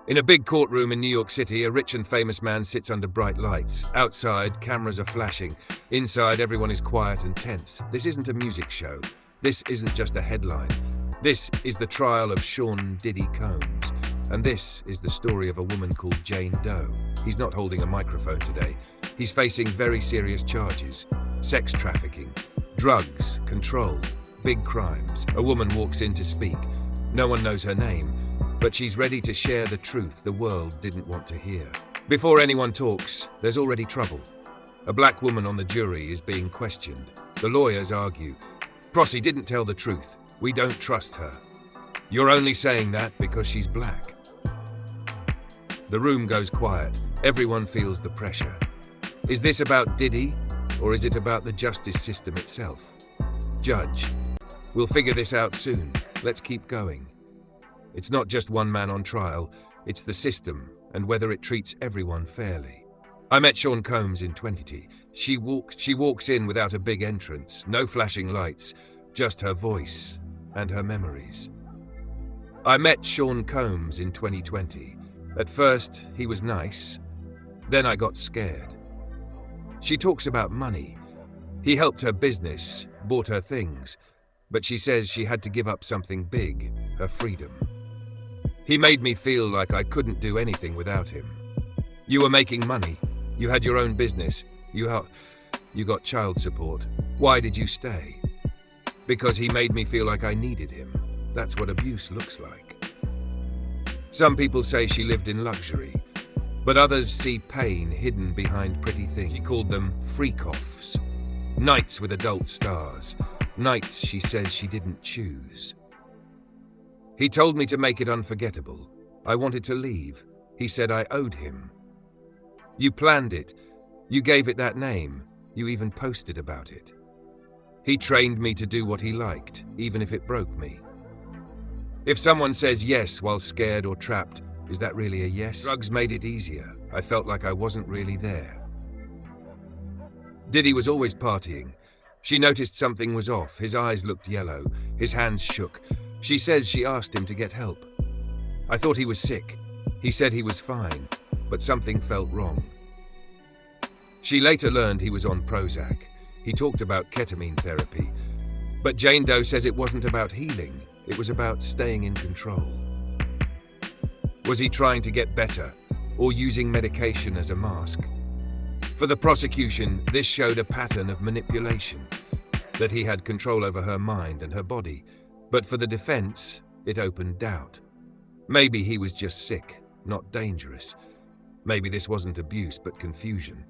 In a big courtroom in New York City, a rich and famous man sits under bright lights. Outside, cameras are flashing. Inside, everyone is quiet and tense. This isn't a music show. This isn't just a headline. This is the trial of Sean Diddy Combs. And this is the story of a woman called Jane Doe. He's not holding a microphone today. He's facing very serious charges. Sex trafficking, drugs, control, big crimes. A woman walks in to speak. No one knows her name, but she's ready to share the truth the world didn't want to hear. Before anyone talks, there's already trouble. A black woman on the jury is being questioned. The lawyers argue. Prossie didn't tell the truth. We don't trust her. You're only saying that because she's black. The room goes quiet. Everyone feels the pressure. Is this about Diddy, or is it about the justice system itself? Judge, we'll figure this out soon. Let's keep going. It's not just one man on trial, it's the system and whether it treats everyone fairly. I met Sean Combs in 2020. She walks in without a big entrance, no flashing lights, just her voice and her memories. I met Sean Combs in 2020. At first, he was nice. Then I got scared. She talks about money. He helped her business, bought her things, but she says she had to give up something big, her freedom. He made me feel like I couldn't do anything without him. You were making money. You had your own business. You got child support. Why did you stay? Because he made me feel like I needed him. That's what abuse looks like. Some people say she lived in luxury, but others see pain hidden behind pretty things. She called them freak-offs, nights with adult stars, nights she says she didn't choose. He told me to make it unforgettable. I wanted to leave. He said I owed him. You planned it. You gave it that name. You even posted about it. He trained me to do what he liked, even if it broke me. If someone says yes while scared or trapped, is that really a yes? Drugs made it easier. I felt like I wasn't really there. Diddy was always partying. She noticed something was off. His eyes looked yellow. His hands shook. She says she asked him to get help. I thought he was sick. He said he was fine, but something felt wrong. She later learned he was on Prozac. He talked about ketamine therapy. But Jane Doe says it wasn't about healing. It was about staying in control. Was he trying to get better, or using medication as a mask? For the prosecution, this showed a pattern of manipulation, that he had control over her mind and her body. But for the defense, it opened doubt. Maybe he was just sick, not dangerous. Maybe this wasn't abuse, but confusion.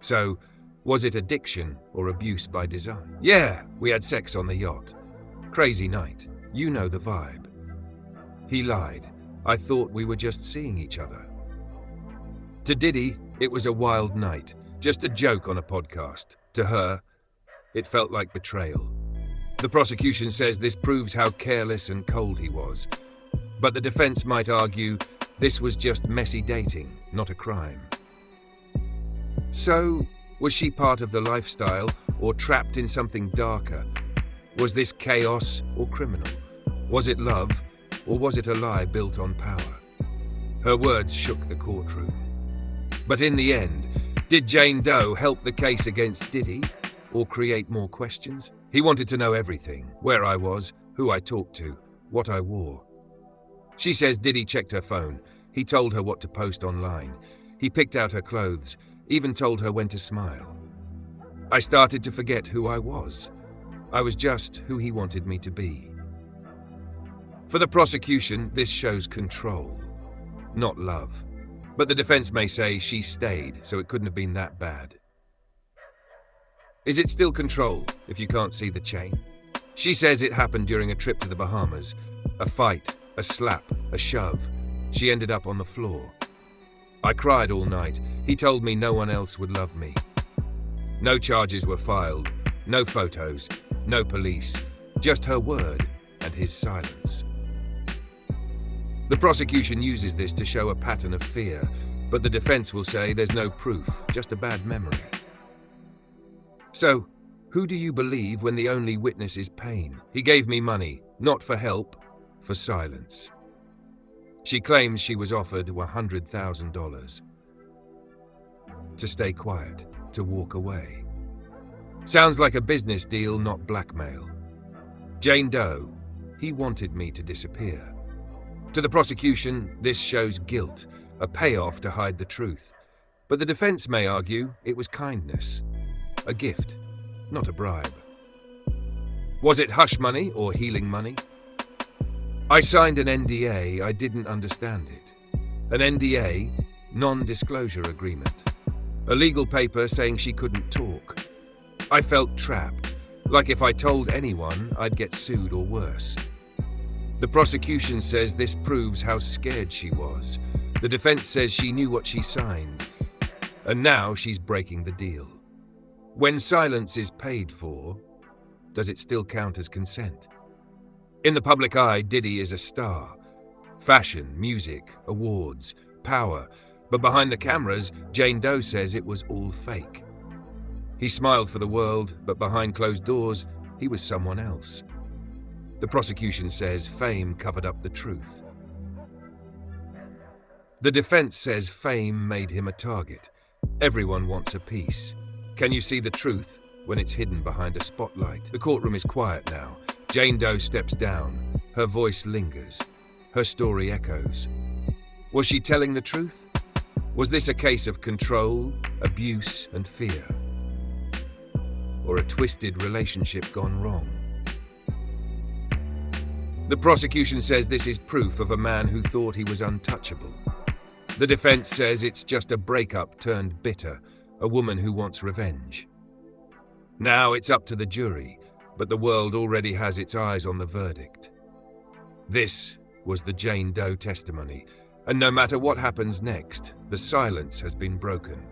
So, was it addiction or abuse by design? Yeah, we had sex on the yacht. Crazy night. You know the vibe. He lied. I thought we were just seeing each other. To Diddy, it was a wild night, just a joke on a podcast. To her, it felt like betrayal. The prosecution says this proves how careless and cold he was. But the defense might argue this was just messy dating, not a crime. So, was she part of the lifestyle or trapped in something darker? Was this chaos or criminal? Was it love or was it a lie built on power? Her words shook the courtroom. But in the end, did Jane Doe help the case against Diddy or create more questions? He wanted to know everything, where I was, who I talked to, what I wore. She says Diddy checked her phone. He told her what to post online. He picked out her clothes, even told her when to smile. I started to forget who I was. I was just who he wanted me to be. For the prosecution, this shows control, not love. But the defense may say she stayed, so it couldn't have been that bad. Is it still control if you can't see the chain? She says it happened during a trip to the Bahamas. A fight, a slap, a shove. She ended up on the floor. I cried all night. He told me no one else would love me. No charges were filed, no photos, no police, just her word and his silence. The prosecution uses this to show a pattern of fear, but the defense will say there's no proof, just a bad memory. So, who do you believe when the only witness is pain? He gave me money, not for help, for silence. She claims she was offered $100,000 to stay quiet, to walk away. Sounds like a business deal, not blackmail. Jane Doe, he wanted me to disappear. To the prosecution, this shows guilt, a payoff to hide the truth. But the defense may argue it was kindness, a gift, not a bribe. Was it hush money or healing money? I signed an NDA, I didn't understand it. An NDA, non-disclosure agreement. A legal paper saying she couldn't talk. I felt trapped, like if I told anyone, I'd get sued or worse. The prosecution says this proves how scared she was. The defense says she knew what she signed, and now she's breaking the deal. When silence is paid for, does it still count as consent? In the public eye, Diddy is a star. Fashion, music, awards, power. But behind the cameras, Jane Doe says it was all fake. He smiled for the world, but behind closed doors, he was someone else. The prosecution says fame covered up the truth. The defense says fame made him a target. Everyone wants a piece. Can you see the truth when it's hidden behind a spotlight? The courtroom is quiet now. Jane Doe steps down. Her voice lingers. Her story echoes. Was she telling the truth? Was this a case of control, abuse, and fear? Or a twisted relationship gone wrong? The prosecution says this is proof of a man who thought he was untouchable. The defense says it's just a breakup turned bitter, a woman who wants revenge. Now it's up to the jury, but the world already has its eyes on the verdict. This was the Jane Doe testimony, and no matter what happens next, the silence has been broken.